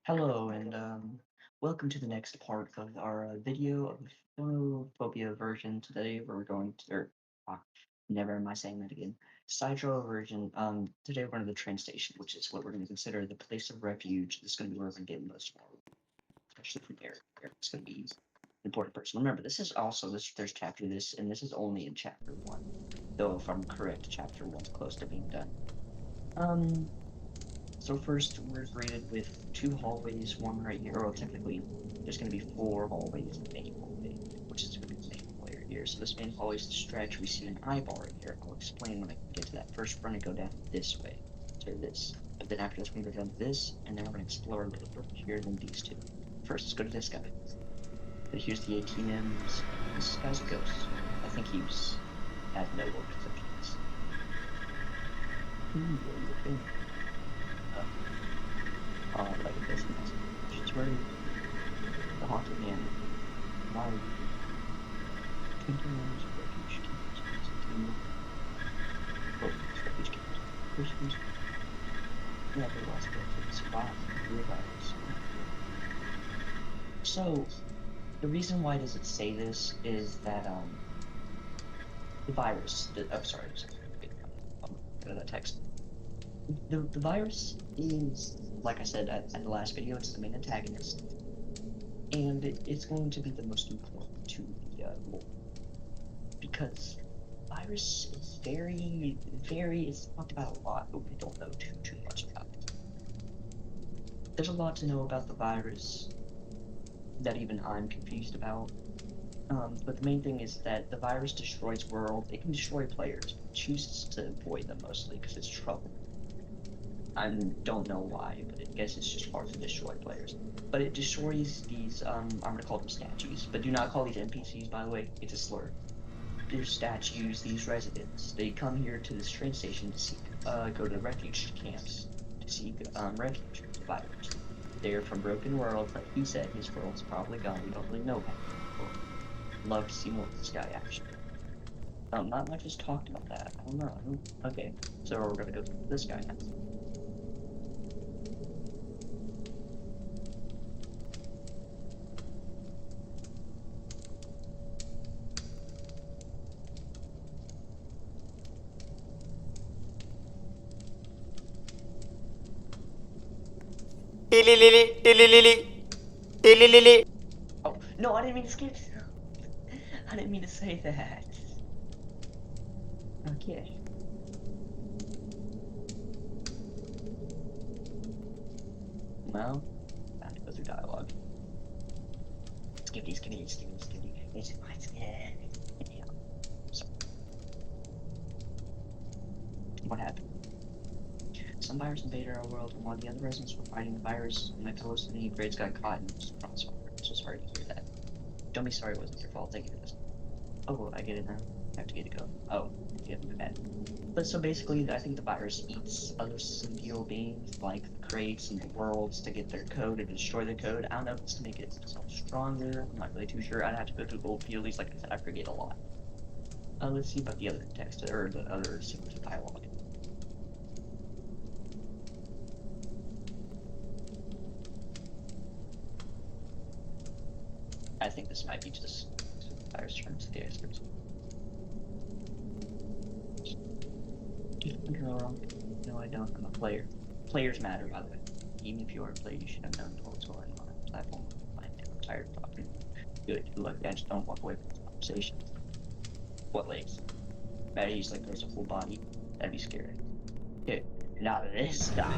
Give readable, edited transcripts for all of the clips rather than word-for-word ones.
Hello, and welcome to the next part of our video of the Phonophobia version. Today, we're going to, never am I saying that again. Sideshow version. Today we're going to the train station, which is what we're going to consider the place of refuge. This is going to be where we're going to get most of our, especially from Eric. It's going to be an important person. Remember, this is also There's chapter this, and this is only in chapter 1. Though, if I'm correct, chapter 1's close to being done. So first, we're greeted with 2 hallways, one right here. Well, technically, there's going to be 4 hallways in the main hallway, which is going to be the main hallway right here. So this main hallway is the stretch. We see an eyeball right here. I'll explain when I get to that. First, we're going to go down this way, to this. But then after this, we're going to go down to this, and then we're going to explore a little bit here, than these 2. First, let's go to this guy. But here's the ATMs. This guy's a ghost. I think he's had no perceptions. Like this message. It's where the haunted man lied. Continuous refuge camps. Refuge camps. Christians never lost their to survive the virus. So, the reason why does it say this is that, the virus, sorry, go to that text. The virus is, like I said at the last video, it's the main antagonist, and it's going to be the most important to the lore, because virus is it's talked about a lot, but we don't know too much about it. There's a lot to know about the virus that even I'm confused about, but the main thing is that the virus destroys world. It can destroy players, but it chooses to avoid them mostly because it's trouble. I don't know why, but I guess it's just hard to destroy players. But it destroys these, I'm gonna call them statues, but do not call these NPCs, by the way, it's a slur. They're statues, these residents. They come here to this train station to seek, go to refuge camps to seek, refuge from the virus. They're from broken worlds, like he said, his world's probably gone, we don't really know that. Love to see more of this guy, actually. Not much is talked about that, I don't know. Okay, so we're gonna go to this guy now. Oh, no, I didn't mean to skip. I didn't mean to say that. Okay. Well, time to go through dialogue. Skitty. It's my skin. Yeah. So, what happened? Some virus invaded our world, and while the other residents were fighting the virus, my fellows in the grades got caught in this crossfire. I'm so sorry to hear that. Don't be sorry, it wasn't your fault. Thank you for this. Oh, well, I get it now. I have to get it going. Oh, you have my bad. But so basically, I think the virus eats other sentient beings, like the crates and the worlds, to get their code and destroy the code. I don't know if it's to make itself stronger. I'm not really too sure. I'd have to go through old POVs. Like I said, I forget a lot. Let's see about the other text, or the other sequence of dialogue. I think this might be just virus terms to the experts. No, I don't. I'm a player. Players matter, by the way. Even if you are a player, you should have known what's going on the platform. I'm tired of talking. Good. Look, I just don't walk away from this conversation. What legs? Maddie's like there's a full body. That'd be scary. Okay. Now this guy.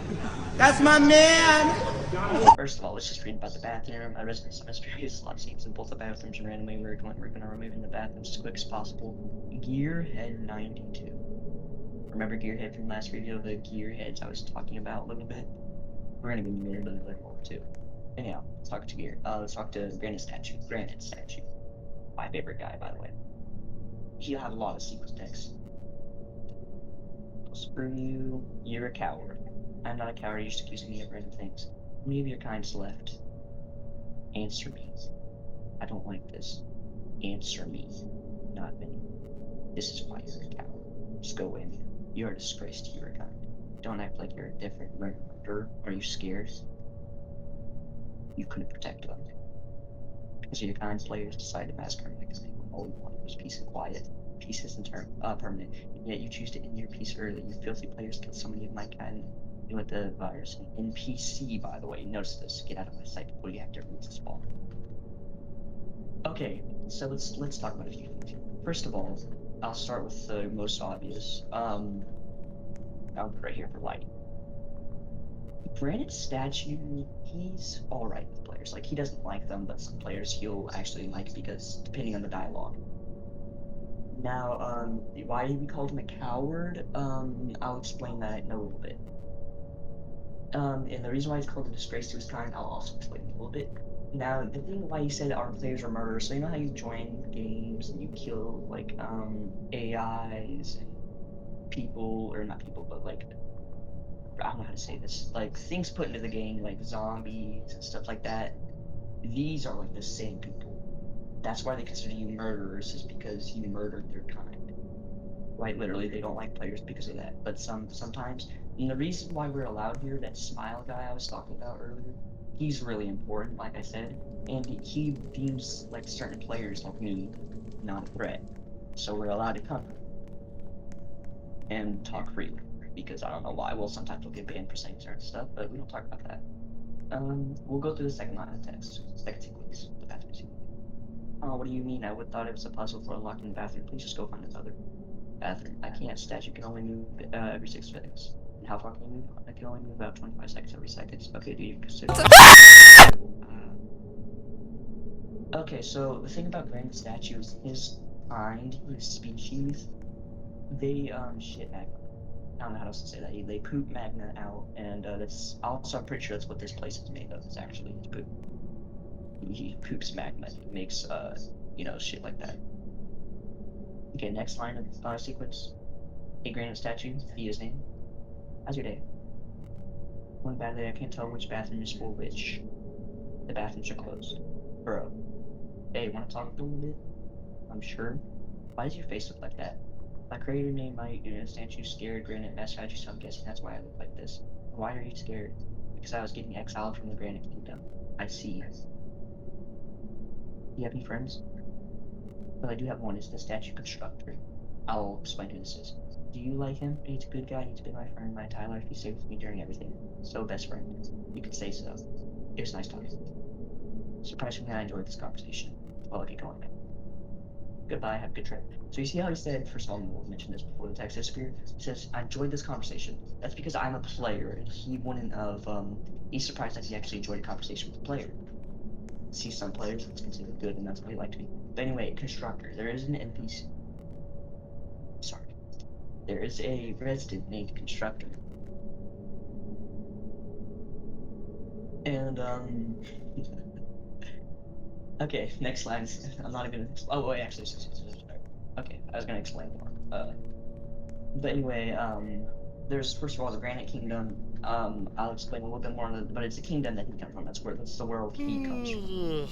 That's my man! First of all, let's just read about the bathroom. I read some mysterious slot scenes in both the bathrooms and randomly we're gonna remove in the bathrooms as quick as possible. Gearhead 92. Remember Gearhead from last video? The Gearheads I was talking about a little bit? We're gonna be near the level too. Anyhow, let's talk to let's talk to Granite Statue. My favorite guy, by the way. He'll have a lot of secret text. Screw you. You're a coward. I'm not a coward. You're just accusing me of random things. How many of your kind's left? Answer me. I don't like this. Answer me. Not many. This is why you're a coward. Just go away, man. You're a disgrace to your kind. Don't act like you're a different murderer. Are you scared? you couldn't protect them. Because your kind players decided to massacre him because they all wanted was peace and quiet. Peace isn't permanent, and yet you choose to end your peace early. You filthy players killed so many of my kind. You let the virus. An NPC, by the way. Notice this. Get out of my sight before you activate roots spawn. Okay, so let's talk about a few things. First of all, I'll start with the most obvious. I'll put right here for lighting. Granite statue, he's alright with players. Like, he doesn't like them, but some players he'll actually like because depending on the dialogue. Now, why we called him a coward? I'll explain that in a little bit. And the reason why he's called a disgrace to his kind, I'll also explain in a little bit. Now, the thing why he said our players are murderers, so you know how you join games and you kill, like, AIs and people, or not people, but, like, I don't know how to say this, like, things put into the game, like zombies and stuff like that. These are, like, the same people. That's why they consider you murderers, is because you murdered their kind. Right, literally, they don't like players because of that. But sometimes, and the reason why we're allowed here, that smile guy I was talking about earlier, he's really important, like I said, and he deems, like, certain players like me not a threat. So we're allowed to come and talk freely, because I don't know why. Well, sometimes we'll get banned for saying certain stuff, but we don't talk about that. We'll go through the second line of text. Second sequence, the bathroom sequence. Oh, what do you mean? I would thought it was a puzzle for unlocking the bathroom. Please just go find another bathroom. I can't. Statue can only move every 6 seconds. And how far can you move? I can only move about 25 seconds every second. Okay, do you consider? Okay, so the thing about granite statues, his kind, his species, they shit magma. I don't know how else to say that. They poop magma out, and that's also, I'm pretty sure that's what this place is made of. It's actually his poop. He poops magma. He makes you know, shit like that. Okay, next line of sequence. A granite statue, Thea's name. How's your day? One bad day, I can't tell which bathroom is for which. The bathrooms are closed. Bro. Hey, wanna talk a little bit? I'm sure. Why does your face look like that? My creator named my statue scared granite mascot you, so I'm guessing that's why I look like this. Why are you scared? Because I was getting exiled from the Granite Kingdom. I see. Do you have any friends? Well, I do have one. It's the statue constructor. I'll explain who this is. Do you like him? He's a good guy. He's been my friend my entire life. He stayed with me during everything. So, best friend. You could say so. It was nice talking. Surprisingly, I enjoyed this conversation. Well, I'll get going now. Goodbye, have a good trip. So you see how he said, first of all, we'll mention this before the text disappeared. He says, I enjoyed this conversation. That's because I'm a player, and he wouldn't have, he's surprised that he actually enjoyed a conversation with a player. See, some players, it's considered good, and that's why he liked me. But anyway, constructor, there is an NPC. Sorry. There is a resident named Constructor. And, okay, next slide. I'm not even. Oh wait, actually, okay, I was gonna explain more. But anyway, there's first of all the Granite Kingdom. I'll explain a little bit more on it, but it's a kingdom that he comes from. That's the world he comes from,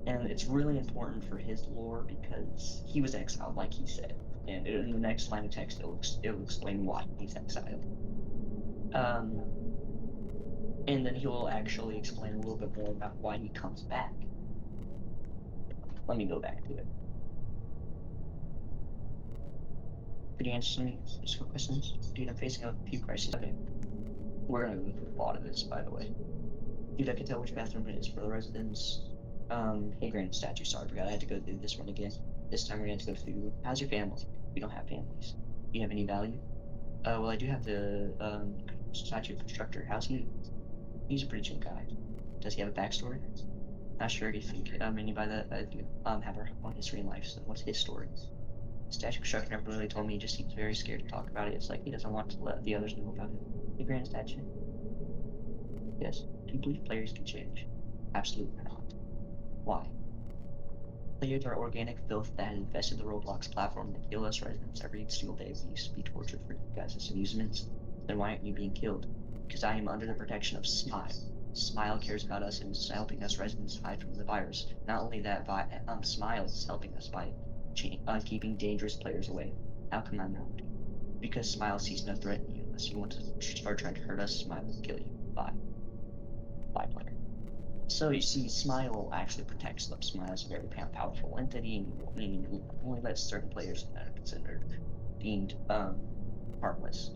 and it's really important for his lore because he was exiled, like he said. And in the next line of text, it'll explain why he's exiled. And then he'll actually explain a little bit more about why he comes back. Let me go back to it. Could you answer some questions? Dude, I'm facing a few crises. Okay. We're gonna go through a lot of this, by the way. Dude, I can tell which bathroom it is for the residents. Hey, granite statue, sorry, forgot I had to go through this one again. This time we're gonna have to go through, how's your family? We don't have families. Do you have any value? Well, I do have the, statue constructor. How's he? He's a pretty chill guy. Does he have a backstory? Not sure if you think, any by that, I do, have a long history in life, so what's his story? Statue constructor never really told me, he just seems very scared to talk about it. It's like he doesn't want to let the others know about it. The granite statue? Yes. Do you believe players can change? Absolutely not. Why? Players are organic filth that has infested the Roblox platform that kill us residents every single day. We used to be tortured for you guys' amusements. Then why aren't you being killed? Because I am under the protection of Smile. Smile cares about us and is helping us residents hide from the virus. Not only that, Smile is helping us by keeping dangerous players away. How come I'm not? Because Smile sees no threat in you. Unless you want to start trying to hurt us, Smile will kill you. Bye. Bye, player. So you see, Smile actually protects them. Smile is a very powerful entity, and only lets certain players that are considered deemed harmless.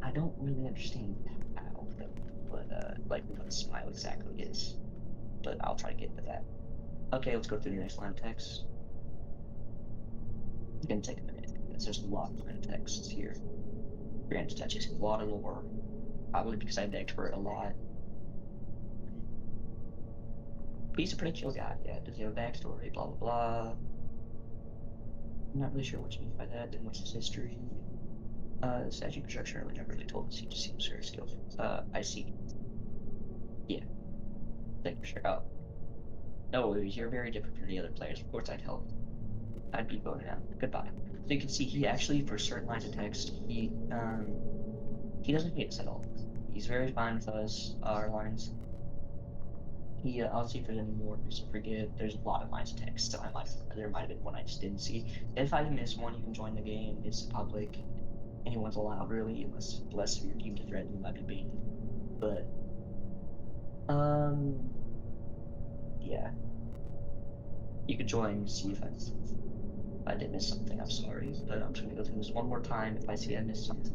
I don't really understand how, though, like what Smile exactly is. But I'll try to get to that. Okay, let's go through the next line of text. It's gonna take a minute because there's a lot of line of texts here. Grant touches a lot of lore, probably because I begged for it a lot. He's a pretty chill guy, yeah. Does he have a backstory? Blah blah blah. I'm not really sure what you mean by that. Then what's his history? The statue construction really never really told us. He just seems very skilled. I see. Yeah, thank you for sure. Oh, no, you're very different from the other players. Of course, I'd help. I'd be voting out. Goodbye. So you can see he actually, for certain lines of text, he doesn't hate us at all. He's very fine with us, our lines. I'll see if there's any more. Just forget. There's a lot of lines of text, so there might have been one I just didn't see. If I miss one, you can join the game. It's public. Anyone's allowed, really, unless you're deemed a threat, you might be banned. But yeah, you could join. See if I did miss something. I'm sorry, but I'm just gonna go through this one more time. If I see I missed something.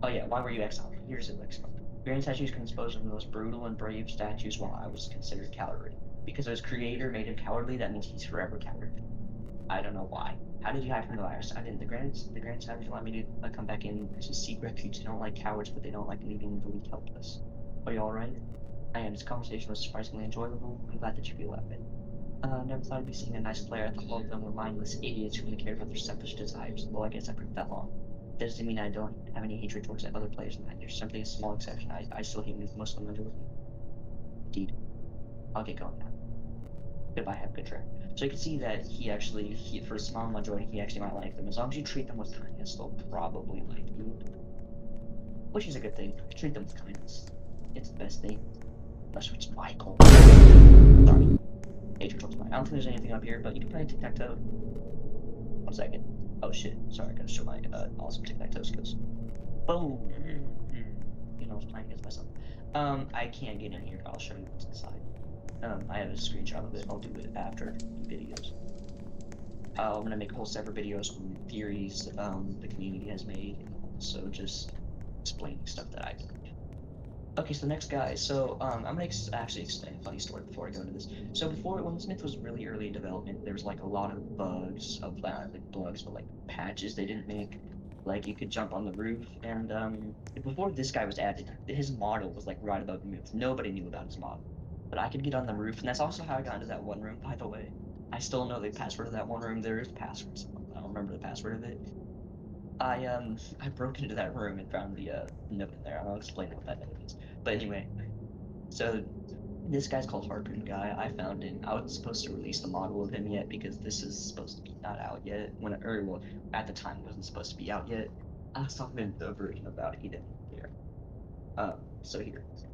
Oh yeah, why were you exiled? Here's the next one. Grand statues can dispose of the most brutal and brave statues while I was considered cowardly. Because his creator made him cowardly, that means he's forever coward. I don't know why. How did you hide from the virus? I didn't. The Grand Statues allowed me to come back in to seek refuge. They don't like cowards, but they don't like leaving the weak helpless. Are you alright? I am. This conversation was surprisingly enjoyable. I'm glad that you feel that way. Never thought I'd be seeing a nice player. I thought all of them were mindless idiots who only cared about their selfish desires. Well, I guess I proved that wrong. Doesn't mean I don't have any hatred towards other players in that. There's simply a small exception. I still hate most of the majority. Indeed. I'll get going now. Goodbye, have a good trip. So you can see that for a small majority, he actually might like them. As long as you treat them with kindness, they'll probably like you. Which is a good thing. Treat them with kindness. It's the best thing. Unless it's Michael. Sorry. Hatred towards Michael. I don't think there's anything up here, but you can play tic-tac-toe. 1 second. Oh shit. Sorry, I gotta show my awesome tic-tac-toe skills. Boom! You know, I was playing against myself. I can't get in here. I'll show you what's inside. I have a screenshot of it. I'll do it after the videos. I'm gonna make a whole separate videos on theories the community has made, and also just explaining stuff that I do. Okay, so the next guy. So I'm gonna actually explain a funny story before I go into this. So when Smith was really early in development, there was like a lot of bugs of like bugs, but like patches they didn't make. Like you could jump on the roof, and before this guy was added, his model was like right above the roof. Nobody knew about his model, but I could get on the roof, and that's also how I got into that one room. By the way, I still know the password of that one room. There is a password. I don't remember the password of it. I broke into that room and found the note in there. I'll explain what that note is. But anyway, so this guy's called Harpoon Guy. I found him. I wasn't supposed to release the model of him yet because this is supposed to be not out yet. Well, at the time it wasn't supposed to be out yet. I was talking the version about it even here. So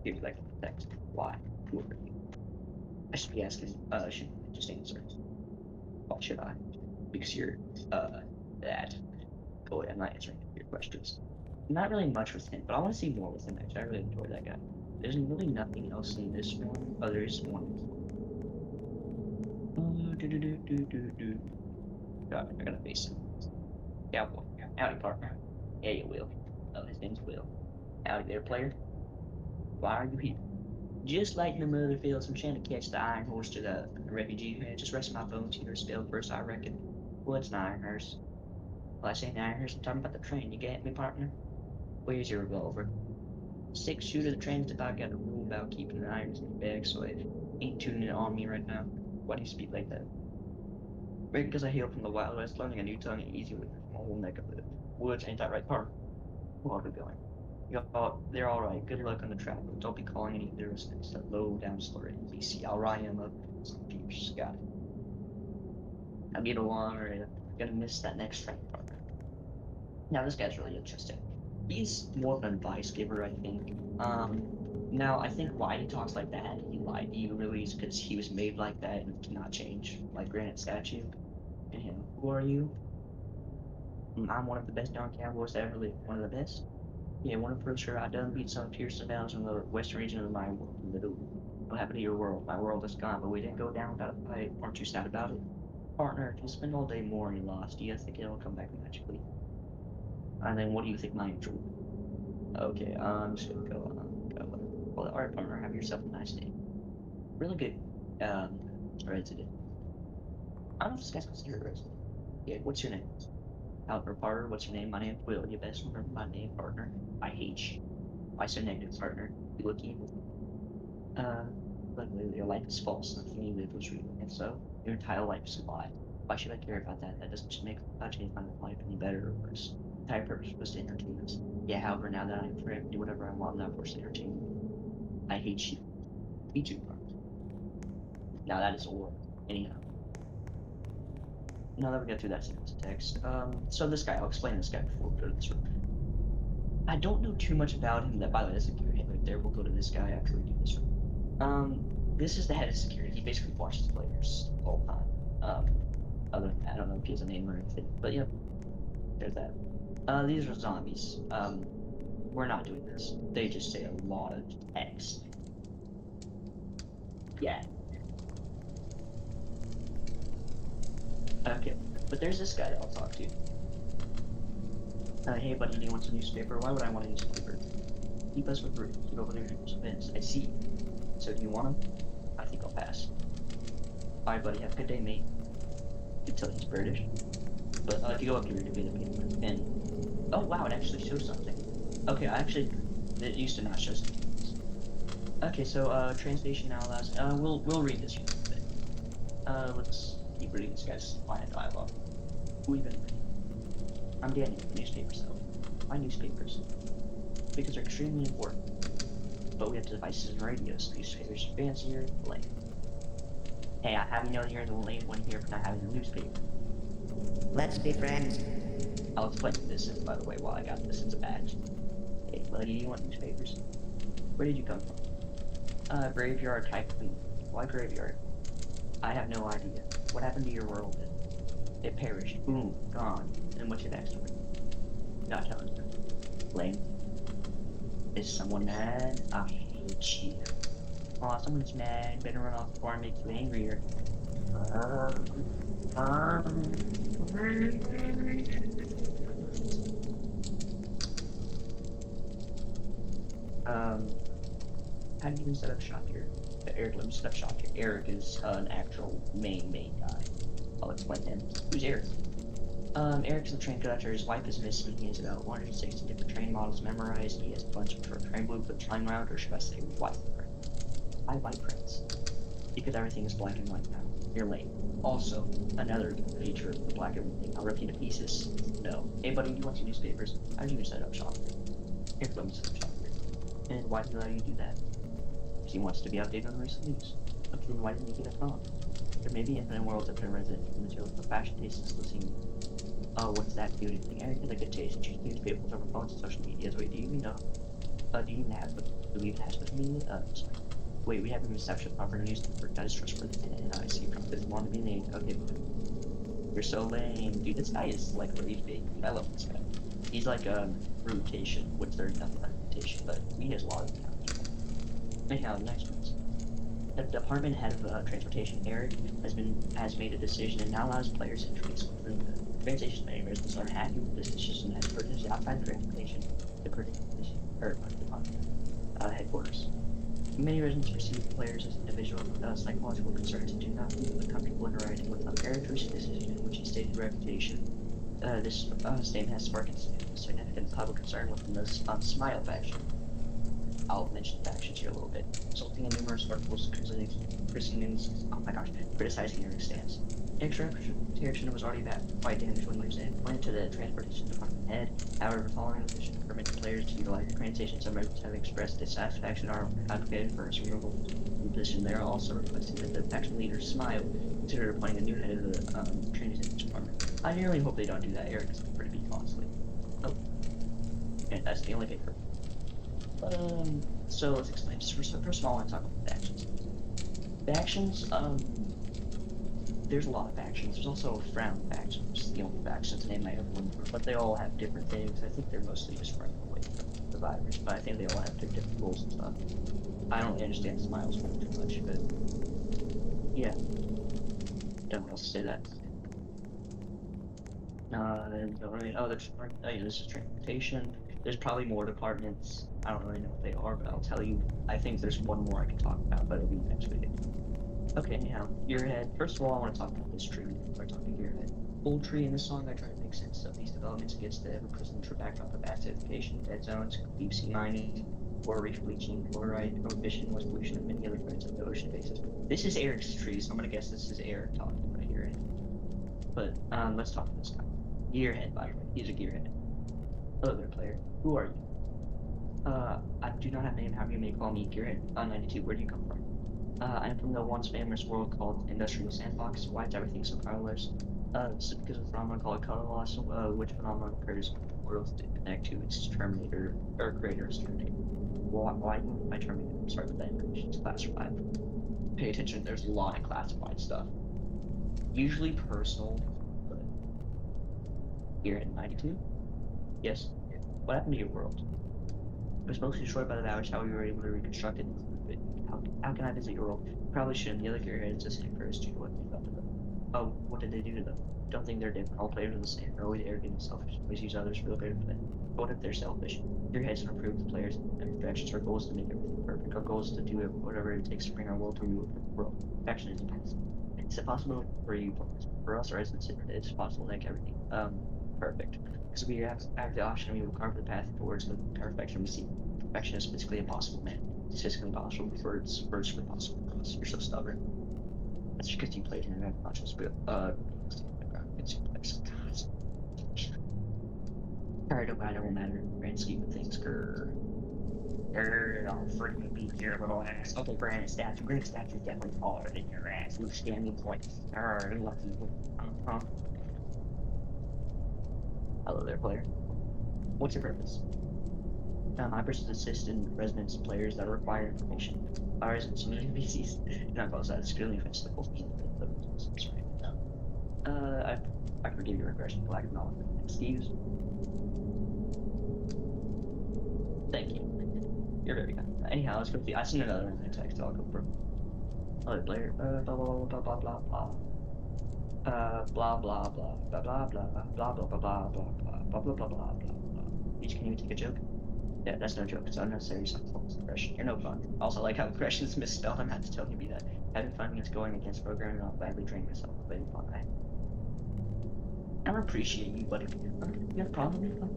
here's like text. Why? Who are you? I should be asking. Should just answer. Why should I? Because you're that. Oh, I'm not answering your questions. Not really much with him, but I want to see more with him. Actually, I really enjoy that guy. There's really nothing else in this one. Oh, there is one. God, I gotta face him. Cowboy. Howdy, partner. Yeah, you will. Oh, his name's Will. Howdy there, player. Why are you here? Just like the mother fields, I'm trying to catch the iron horse to the refugee. Man, just rest my bones here, spell first, I reckon. What's an iron horse? Well, I say an iron horse, I'm talking about the train. You get me, partner? Where's your revolver? 6-shooter, the train's about got a rule about keeping the irons in your bag, so I ain't tuning it on me right now. Why do you speak like that? Right, because I hail from the Wild West, learning a new tongue ain't easy with my whole neck of the woods, ain't that right, partner? Well, good going. They're alright. Good luck on the travel. Don't be calling any of their residents that low down slur in BC. I'll rile him up. Some peeps. Got it. I'll get along, or gonna miss that next train, partner. Now, this guy's really interesting. He's more of an advice giver, I think. Now, I think why he talks like that, he lied to you really, is because he was made like that and cannot change, like Granite Statue. And him, who are you? I'm one of the best darn cowboys that ever lived. One of the best? Yeah, one of for sure. I done beat some fierce battles in the western region of my world, literally. What happened to your world? My world is gone, but we didn't go down without a fight. Aren't you sad about it? Partner, if you spend all day mourning loss, do you think it'll come back magically? And then what do you think my angel? Okay, I'm just gonna go. Well, alright, partner, have yourself a nice day. Really good. Resident. I don't know if this guy's considered a resident. Yeah, what's your name? Albert Parker, what's your name? My name's Will. You best remember my name, partner. I hate you. Why so negative, partner? You look evil. But your life is false. Nothing you live was real. And so, your entire life is a lie. Why should I care about that? That doesn't change my life any better or worse. The entire purpose was to entertain us. Yeah, however, now that I'm free, I can do whatever I want without forced entertainment. I hate you. Me too, partner. Now that is a war. Anyhow. Now that we got through that sentence of text, so this guy, I'll explain this guy before we go to this room. I don't know too much about him. That, by the way, that's security right there. We'll go to this guy after we do this room. This is the head of security. He basically watches players all the time. Other than that, I don't know if he has a name or anything, but yep, there's that. These are zombies. We're not doing this. They just say a lot of text. Yeah. Okay, but there's this guy that I'll talk to. Hey buddy, do you want some newspaper? Why would I want a newspaper? Keep us with root. Keep over there events. I see. So do you want them? I think I'll pass. Alright buddy, have a good day, mate. You can tell he's British. But if you go up here to begin with, and oh wow, it actually shows something. Okay, it used to not show something. Okay, so translation now allows we'll read this real quick. Let's keep reading this guy's line of dialogue. Who even reading? I'm Daniel, newspapers though. Why newspapers? Because they're extremely important. But we have devices and radios. Newspapers are fancier, lame. Hey, I have you know you're the lame one here for not having a newspaper. Let's be friends. I'll explain this, by the way, while I got this as a badge. Hey, buddy, do you want newspapers? Where did you come from? Graveyard type. Why graveyard? I have no idea. What happened to your world then? It perished. Boom. Gone. And what's your backstory? Not telling me. Lame. Is someone mad? I hate you. Aw, someone's mad. Better run off before I make you angrier. How do you set up shop here? Eric, let me set up shop here. Eric is an actual main guy. I'll explain him. Who's Eric? Eric's the train conductor. His wife is missing. He has about 160 different train models memorized. He has a bunch of train blueprints flying around, or should I say white prints? Why white prints? Because everything is black and white now. You're late. Also, another feature of the black and white thing. I'll rip you to pieces. No. Hey buddy, you want some newspapers? How did you set up shop here? Here, let me set up shop here. And why did he allow you to do that? Because he wants to be updated on the recent news. Okay, then why didn't you get a phone? There may be infinite worlds of resident materials, but fashion taste is still seen. Oh, what's that beauty thing? Eric has a good taste and chooses newspapers over phones and social media. Wait, do you even know? Do you even have social media? Sorry. Wait, we haven't established a proper newspaper that is trustworthy and I see from this one to be named. Okay, you're so lame. Dude, this guy is like really big. I love this guy. He's like rotation, which there's nothing like rotation, but he has a lot of talent. Anyhow, next one. The department head of transportation, Eric, has made a decision and now allows players entries within the transportation. Many residents are happy with this decision as pertains to outside transportation, the headquarters. Many residents perceive players as individual psychological concerns and do not feel comfortable interacting with them. Eric reached a decision in which he stated reputation. This statement has sparked significant public concern within the Smile faction. I'll mention factions here a little bit, resulting in numerous articles criticizing Eric's stance. Eric's reputation was already quite damaged when he was appointed to the transportation department head. However, following the decision to permit players to utilize the train station, some residents have expressed dissatisfaction or are advocated for its removal position. They are also requesting that the faction leader Smile consider appointing a new head of the transportation department. I really hope they don't do that. Eric's pretty big, honestly. Oh, and that's the only paper. So let's explain. First of all, I want to talk about factions. Factions, there's a lot of factions. There's also a frown faction, which is the only faction to name I ever remember, but they all have different things. I think they're mostly just running away from the virus, but I think they all have their different goals and stuff. I don't really understand Smiles one too much, but yeah, don't know else to say that. Don't really. Oh, there's yeah, this is transportation. There's probably more departments. I don't really know what they are, but I'll tell you. I think there's one more I can talk about, but it'll be next video. Okay, now Gearhead. First of all, I want to talk about this tree. We're talking Gearhead. Full tree in the song. I try to make sense of these developments against the ever-present backdrop of acidification, dead zones, deep sea mining, coral reef bleaching, fluoride, prohibition, noise pollution, and many other threats of the ocean basis. This is Eric's tree, so I'm gonna guess this is Eric talking right here. But let's talk to this guy. Gearhead, by the way. He's a gearhead. Hello there, player. Who are you? I do not have a name. How you may call me Gearhead 92. Where do you come from? I am from the once famous world called Industrial Sandbox. Why is everything so colorless? This is because of a phenomenon called color loss, which phenomenon occurs when worlds connect to its terminator, or creator's terminator. Why my terminator? I'm sorry for that information. It's classified. Pay attention, there's a lot of classified stuff. Usually personal, but here in 92? Yes. What happened to your world? It was mostly destroyed by the virus. How we were able to reconstruct it and improve it. How can I visit your world? Probably shouldn't. The other gearheads just encouraged you to what they thought to them. Oh, what did they do to them? Don't think they're different. All players are the same. They're always arrogant and selfish. Always use others for the greater good. But what if they're selfish? Gearheads can improve the players and projections. Our goal is to make everything perfect. Our goal is to do whatever it takes to bring our world to a new world. Perfection is impossible. Is it possible for you? For us, or is it? It's possible to make everything perfect. Because we have the option, we will carve the path towards the perfection we see. Perfection is physically impossible, man. It's physically impossible for it's virtually impossible for us. You're so stubborn. That's because you played in an unconscious it's complex. Alright, it won't matter. Grand scheme of things, grrr. I'll freaking beat your little ass. Okay, granite statue. Granite statue is definitely taller than your ass. You standing point. Grrr, lucky. Hello there, player. What's your purpose? My purpose is to assist in residents and players that require information. Virus and so many species. Do not cause that. It's clearly offensive to both being I forgive your regression for lack of knowledge. Excuse. Thank you. You're very kind. Anyhow, let's go see. I sent another one in text. I'll go for other player. Blah blah blah blah blah blah. Blah blah blah blah blah blah blah blah blah blah blah blah blah blah blah blah. Each can even take a joke. Yeah, that's no joke. It's unnecessary aggression. You're no fun. Also, like how aggression is misspelled. I'm not to tell you be that. Having fun means going against programming. I'll badly drain myself. But fun. I don't appreciate you, buddy. You got a problem with me?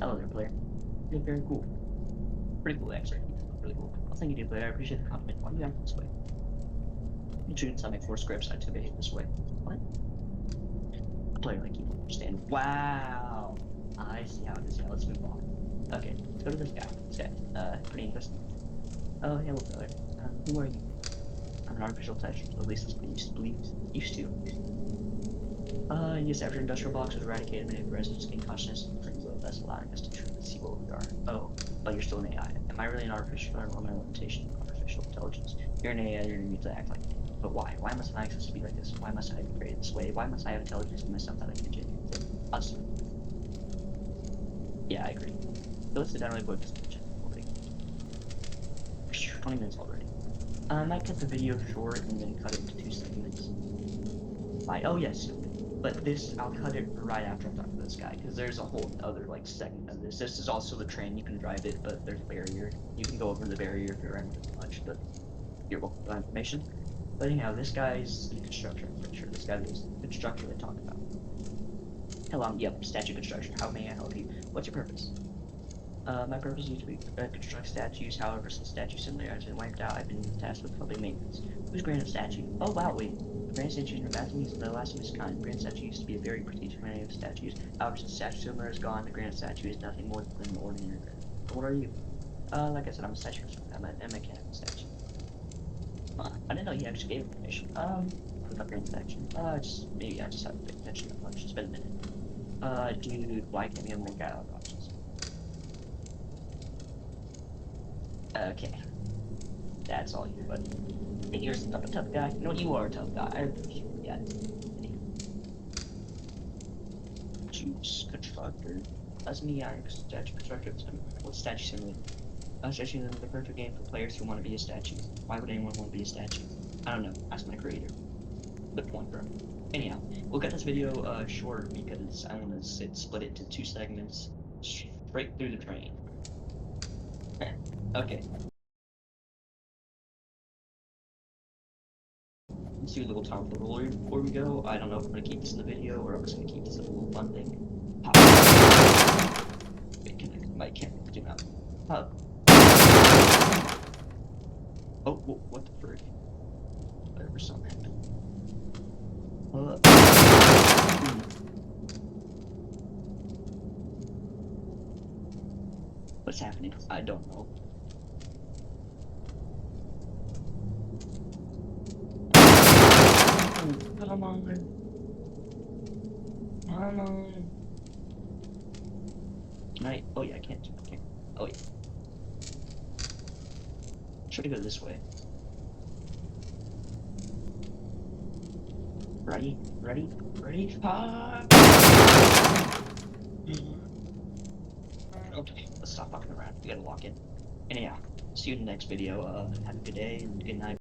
Hello there, player. You're very cool. Pretty cool, actually. Really cool. Well, thank you, player. I appreciate the compliment. Why do you act this way? You shouldn't tell me 4 scripts I to behave this way. What? A player like you don't understand. Wow. I see how it is. Yeah, let's move on. Okay, let's go to this guy. This guy. Pretty interesting. Oh, hello, player. Who are you? I'm an artificial intelligence, at least that's what I used to. Yes, after industrial blocks was eradicated, many of the residents gained consciousness and free will, thus allowing us to truly see what we are. Oh, but you're still an AI. Am I really an artificial, or am I a limitation of artificial intelligence? You're an AI, you're gonna need to act like me. But why? Why must I access to be like this? Why must I be created this way? Why must I have intelligence in myself that I can genuinely us? Yeah, I agree. So let's sit down really quick. 20 minutes already. I might cut the video short and then cut it into 2 segments. Why? Oh yes, but this, I'll cut it right after I'm done with this guy, because there's a whole other, like, segment of this. This is also the train, you can drive it, but there's a barrier. You can go over the barrier if you're running too much, but you're welcome for that information. But anyhow, this guy's the constructor, I'm pretty sure. This guy is the constructor they talk about. Hello, yep, statue construction. How may I help you? What's your purpose? My purpose is to construct statues. However, since statue similarity has been wiped out, I've been tasked with public maintenance. Who's granite statue? Oh wow, wait. The granite statue in the bathroom is the last of its kind. Granite statue used to be a very prestige humanity of statues. However, since statue similar is gone, the granite statue is nothing more than an ordinary granite. What are you? Like I said, I'm a statue constructor. I'm a mechanical statue. I didn't know he actually gave information. About granite statue. Maybe I just haven't paid attention that much. It's been a minute. Dude, why can't we have more dialogue options? Okay. That's all you, buddy. Hey, you're a tough guy. You know, you are a tough guy. I appreciate that. Juice constructor. That's me, I'm statue constructor. What's statue simulator? Statue simulator is the perfect game for players who want to be a statue. Why would anyone want to be a statue? I don't know. Ask my creator. Good point, bro. Anyhow, we'll cut this video short because I want to split it into 2 segments straight through the train. Okay. Let's do a little time for the lawyer before we go. I don't know if I'm gonna keep this in the video or I'm just gonna keep this as a little fun thing. Pop. Wait, my camera zoom out. Pop. Oh, what the frick? Whatever, something happened. What's happening? I don't know. Come on. Come on. Can I? Oh yeah, I can't. Oh yeah. Try to go this way. Ready? Ready? Ready? Ah! Okay, let's stop fucking around. We gotta lock in. Anyhow, see you in the next video. Have a good day and good night.